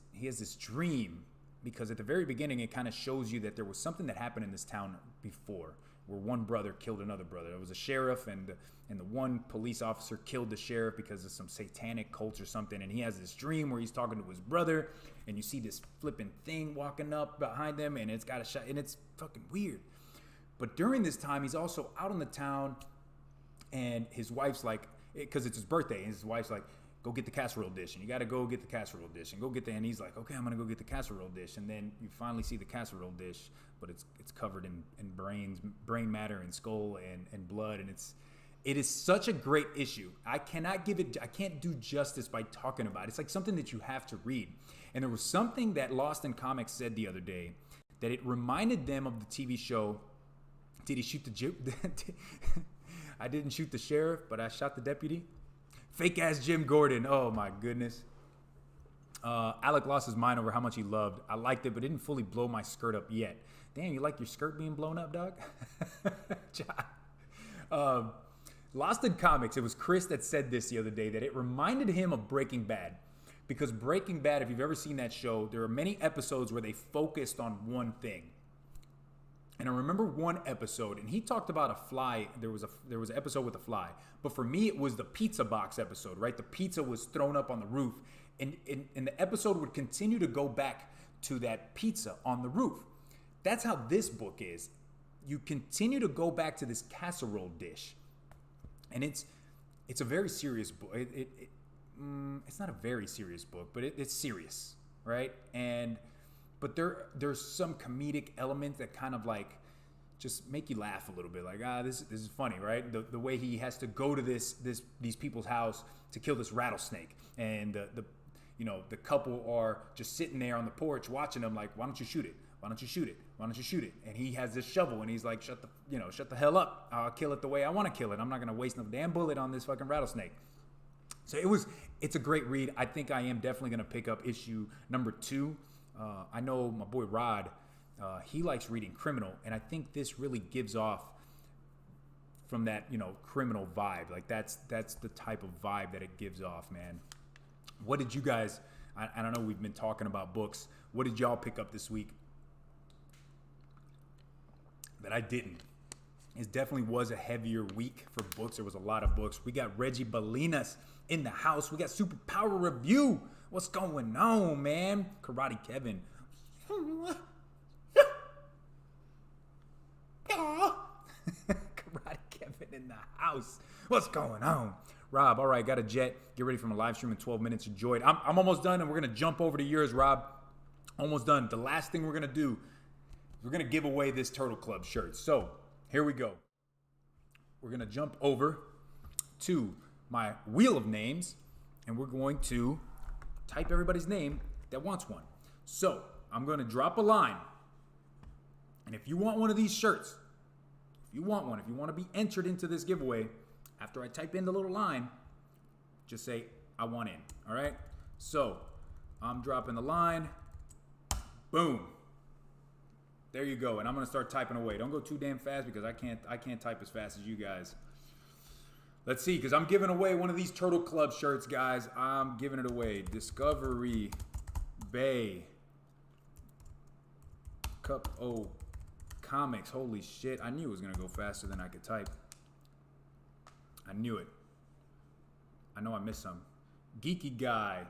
dream, because at the very beginning it kind of shows you that there was something that happened in this town before, where one brother killed another brother. There was a sheriff, and the one police officer killed the sheriff because of some satanic cult or something, and he has this dream where he's talking to his brother, and you see this flipping thing walking up behind him, and it's got a shot, and it's fucking weird. But during this time, he's also out in the town, and his wife's like, because it's his birthday, and his wife's like, go get the casserole dish, and you got to go get the casserole dish, and go get the, and he's like, okay, I'm gonna go get the casserole dish, and then you finally see the casserole dish, but it's covered in brain matter and skull and blood, and it is such a great issue. I can't do justice by talking about it. It's like something that you have to read. And there was something that Lost in Comics said the other day that it reminded them of the TV show. Did he shoot the I didn't shoot the sheriff, but I shot the deputy. Fake ass Jim Gordon. Oh my goodness. Alec lost his mind over how much he loved. I liked it, but didn't fully blow my skirt up yet. Damn, you like your skirt being blown up, dog? Lost in Comics, it was Chris that said this the other day, that it reminded him of Breaking Bad. Because Breaking Bad, if you've ever seen that show, there are many episodes where they focused on one thing. And I remember one episode, and he talked about a fly. There was an episode with a fly. But for me, it was the pizza box episode, right? The pizza was thrown up on the roof. And the episode would continue to go back to that pizza on the roof. That's how this book is. You continue to go back to this casserole dish. And it's a very serious book. It's not a very serious book, but it's serious, right? But there's some comedic elements that kind of like just make you laugh a little bit. Like, this is funny, right? The way he has to go to these people's house to kill this rattlesnake, and the couple are just sitting there on the porch watching him, like, why don't you shoot it? Why don't you shoot it? Why don't you shoot it? And he has this shovel, and he's like, shut the hell up. I'll kill it the way I want to kill it. I'm not going to waste no damn bullet on this fucking rattlesnake. So it's a great read. I think I am definitely going to pick up issue number 2. I know my boy Rod, he likes reading criminal, and I think this really gives off from that, criminal vibe. Like that's the type of vibe that it gives off, man. What did you guys, I don't know, we've been talking about books. What did y'all pick up this week that I didn't? It definitely was a heavier week for books. There was a lot of books. We got Reggie Balinas in the house. We got Superpower Review. What's going on, man? Karate Kevin. Karate Kevin in the house. What's going on? Rob, all right, got a jet. Get ready for my live stream in 12 minutes. Enjoy it. I'm almost done, and we're going to jump over to yours, Rob. Almost done. The last thing we're going to do is we're going to give away this Turtle Club shirt. So here we go. We're going to jump over to my wheel of names, and we're going to type everybody's name that wants one. So I'm going to drop a line, and if you want one of these shirts, if you want to be entered into this giveaway, after I type in the little line, just say, I want in, all right? So I'm dropping the line. Boom. There you go, and I'm going to start typing away. Don't go too damn fast because I can't type as fast as you guys. Let's see, because I'm giving away one of these Turtle Club shirts, guys. I'm giving it away. Discovery Bay Cup O Comics. Holy shit. I knew it was going to go faster than I could type. I knew it. I know I missed some. Geeky Guy.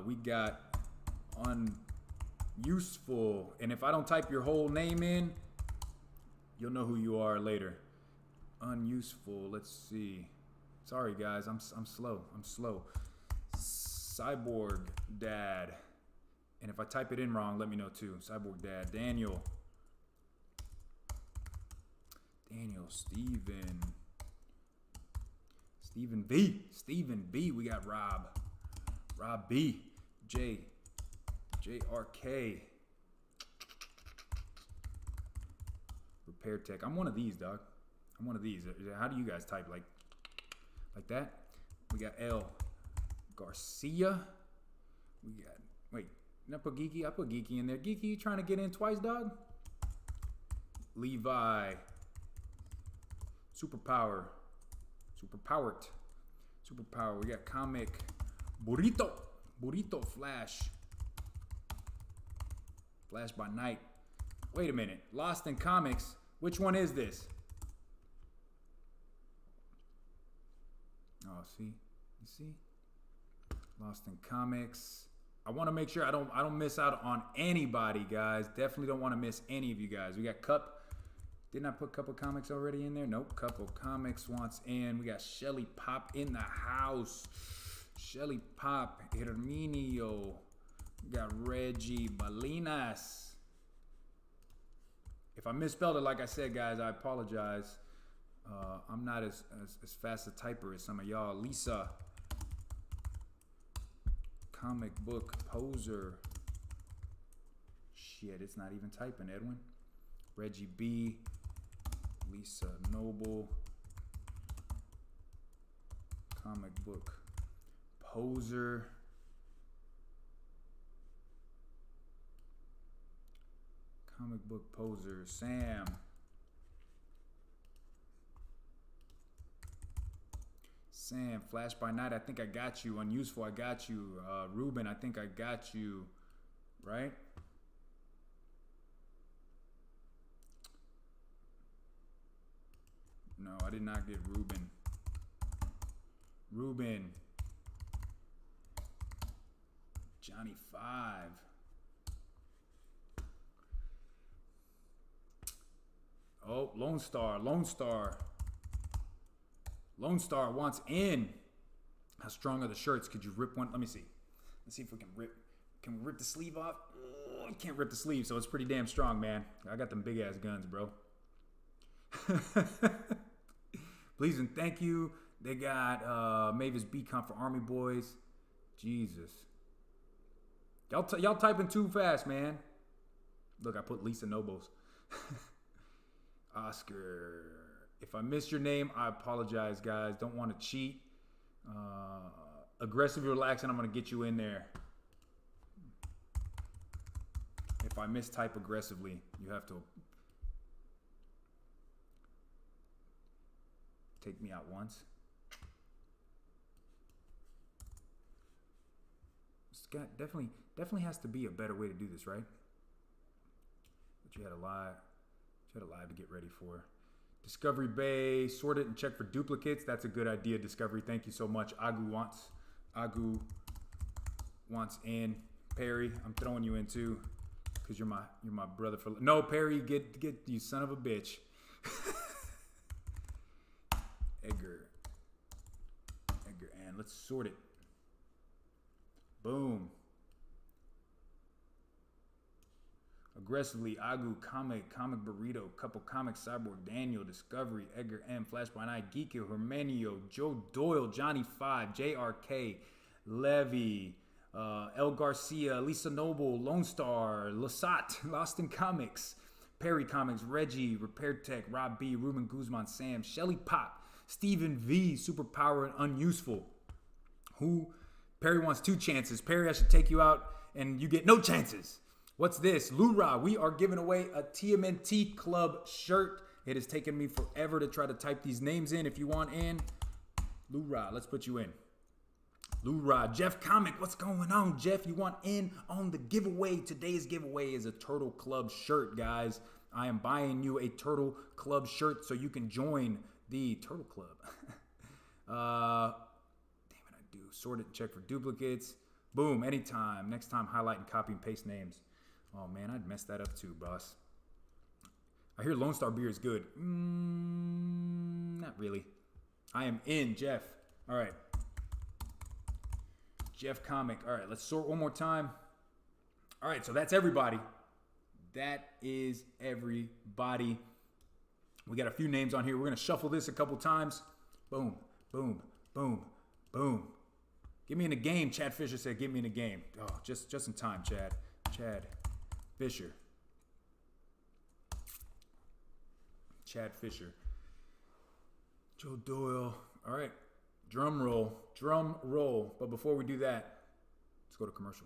We got Unuseful. And if I don't type your whole name in, you'll know who you are later. Unuseful. Let's see. Sorry, guys. I'm slow. Cyborg Dad. And if I type it in wrong, let me know too. Cyborg Dad. Daniel. Stephen B. We got Rob B. JRK. Repair Tech. I'm one of these, dog. I'm one of these. How do you guys type? Like that? We got L. Garcia. We got, wait, did I put Geeky? I put Geeky in there. Geeky, you trying to get in twice, dog? Levi. Superpower. We got Comic. Burrito Flash. Flash by Night. Wait a minute. Lost in Comics. Which one is this? Oh, see? You see? Lost in Comics. I want to make sure I don't miss out on anybody, guys. Definitely don't want to miss any of you guys. We got Cup. Didn't I put Cup of Comics already in there? Nope. Cup of Comics wants in. We got Shelly Pop in the house. Shelly Pop, Herminio. We got Reggie Balinas. If I misspelled it, like I said, guys, I apologize. I'm not as fast a typer as some of y'all. Lisa. Comic Book Poser. Shit, it's not even typing, Edwin. Reggie B. Lisa Noble. Comic Book Poser. Comic Book Poser. Sam. Sam, Flash by Night, I think I got you. Unuseful, I got you. Ruben, I think I got you. Right? No, I did not get Ruben. Ruben. Johnny 5. Oh, Lone Star. Lone Star. Lone Star wants in. How strong are the shirts? Could you rip one? Let me see. Let's see if we can rip. Can we rip the sleeve off? Oh, I can't rip the sleeve, so it's pretty damn strong, man. I got them big ass guns, bro. Please and thank you. They got Mavis Beacon for Army Boys. Jesus. Y'all typing too fast, man. Look, I put Lisa Nobles. Oscar. If I missed your name, I apologize, guys. Don't want to cheat. Aggressive, relaxing. I'm going to get you in there. If I mistype aggressively, you have to take me out once. It's got definitely has to be a better way to do this, right? But you had a lot to get ready for. Discovery Bay, sort it and check for duplicates. That's a good idea, Discovery. Thank you so much. Agu wants in. Perry, I'm throwing you in too, because you're my brother for. No, Perry, get you son of a bitch. Edgar, and let's sort it. Boom. Aggressively, Agu, Comic Burrito, Couple Comics, Cyborg, Daniel, Discovery, Edgar M, Flash by Night, Geeky, Hermanio, Joe Doyle, Johnny 5, JRK, Levy, El Garcia, Lisa Noble, Lone Star, Lasat, Lost in Comics, Perry Comics, Reggie, Repair Tech, Rob B, Ruben Guzman, Sam, Shelly Pop, Stephen V, Superpower and Unuseful. Who? Perry wants 2 chances. Perry, I should take you out and you get no chances. What's this? Lura, we are giving away a TMNT Club shirt. It has taken me forever to try to type these names in. If you want in, Lura, let's put you in. Lura, Jeff Comic, what's going on, Jeff? You want in on the giveaway? Today's giveaway is a Turtle Club shirt, guys. I am buying you a Turtle Club shirt so you can join the Turtle Club. Damn it, I do. Sort it and check for duplicates. Boom, anytime. Next time, highlight and copy and paste names. Oh, man, I'd mess that up too, boss. I hear Lone Star beer is good. Not really. I am in, Jeff. All right. Jeff Comic. All right, let's sort one more time. All right, so that's everybody. That is everybody. We got a few names on here. We're going to shuffle this a couple times. Boom, boom, boom, boom. Get me in the game, Chad Fisher said. Get me in the game. Oh, just in time, Chad. Chad Fisher. Chad Fisher. Joe Doyle. All right. Drum roll. Drum roll. But before we do that, let's go to commercial.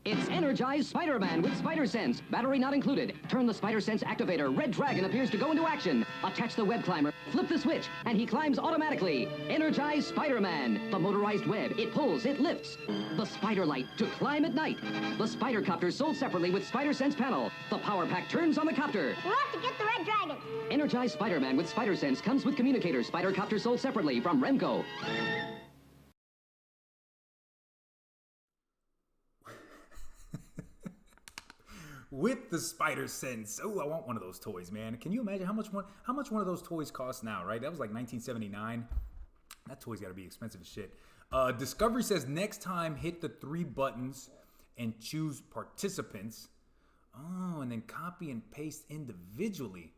It's Energized Spider-Man with Spider Sense. Battery not included. Turn the Spider Sense activator. Red Dragon appears to go into action. Attach the web climber. Flip the switch, and he climbs automatically. Energized Spider-Man. The motorized web. It pulls. It lifts. The Spider Light to climb at night. The Spider Copter sold separately with Spider Sense panel. The power pack turns on the copter. We want to get the Red Dragon. Energized Spider-Man with Spider Sense comes with communicator. Spider Copter sold separately from Remco. With the Spider Sense. Oh, I want one of those toys, man. Can you imagine how much one of those toys costs now, right? That was like 1979. That toy's got to be expensive as shit. Discovery says next time hit the 3 buttons and choose participants. Oh, and then copy and paste individually.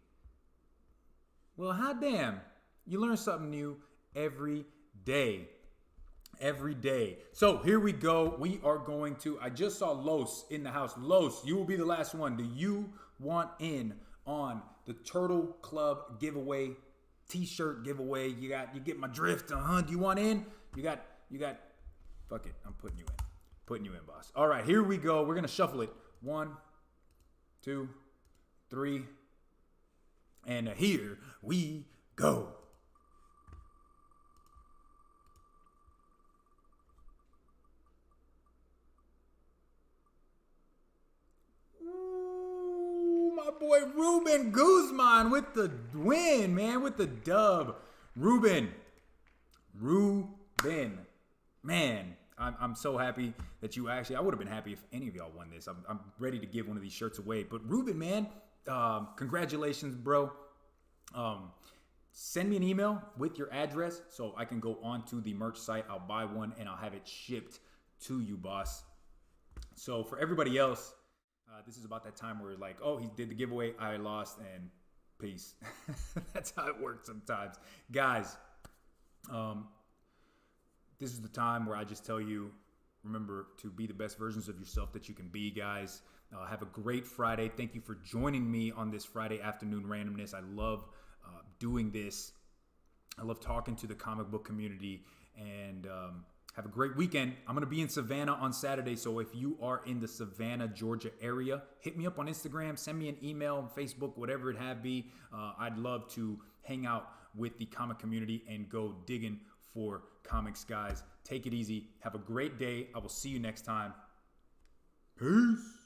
Well, hot damn. You learn something new every day. Every day. So here we go. We are going to, I just saw Los in the house. Los, you will be the last one. Do you want in on the Turtle Club giveaway, t-shirt giveaway? You get my drift. Do you want in? You got, fuck it. I'm putting you in. Putting you in, boss. All right, here we go. We're going to shuffle it. 1, 2, 3. And here we go. Ooh, my boy Ruben Guzman with the win, man, with the dub. Ruben, man, I'm so happy that you actually, I would have been happy if any of y'all won this. I'm ready to give one of these shirts away. But Ruben, man, congratulations, bro. Send me an email with your address so I can go onto the merch site. I'll buy one and I'll have it shipped to you, boss. So for everybody else, this is about that time where like, oh, he did the giveaway, I lost, and peace. That's how it works sometimes. Guys, this is the time where I just tell you, remember to be the best versions of yourself that you can be, guys. Have a great Friday. Thank you for joining me on this Friday afternoon randomness. I love doing this. I love talking to the comic book community, and have a great weekend. I'm going to be in Savannah on Saturday, so if you are in the Savannah, Georgia area, hit me up on Instagram, send me an email, Facebook, whatever it have be. I'd love to hang out with the comic community and go digging for comics, guys. Take it easy. Have a great day. I will see you next time. Peace.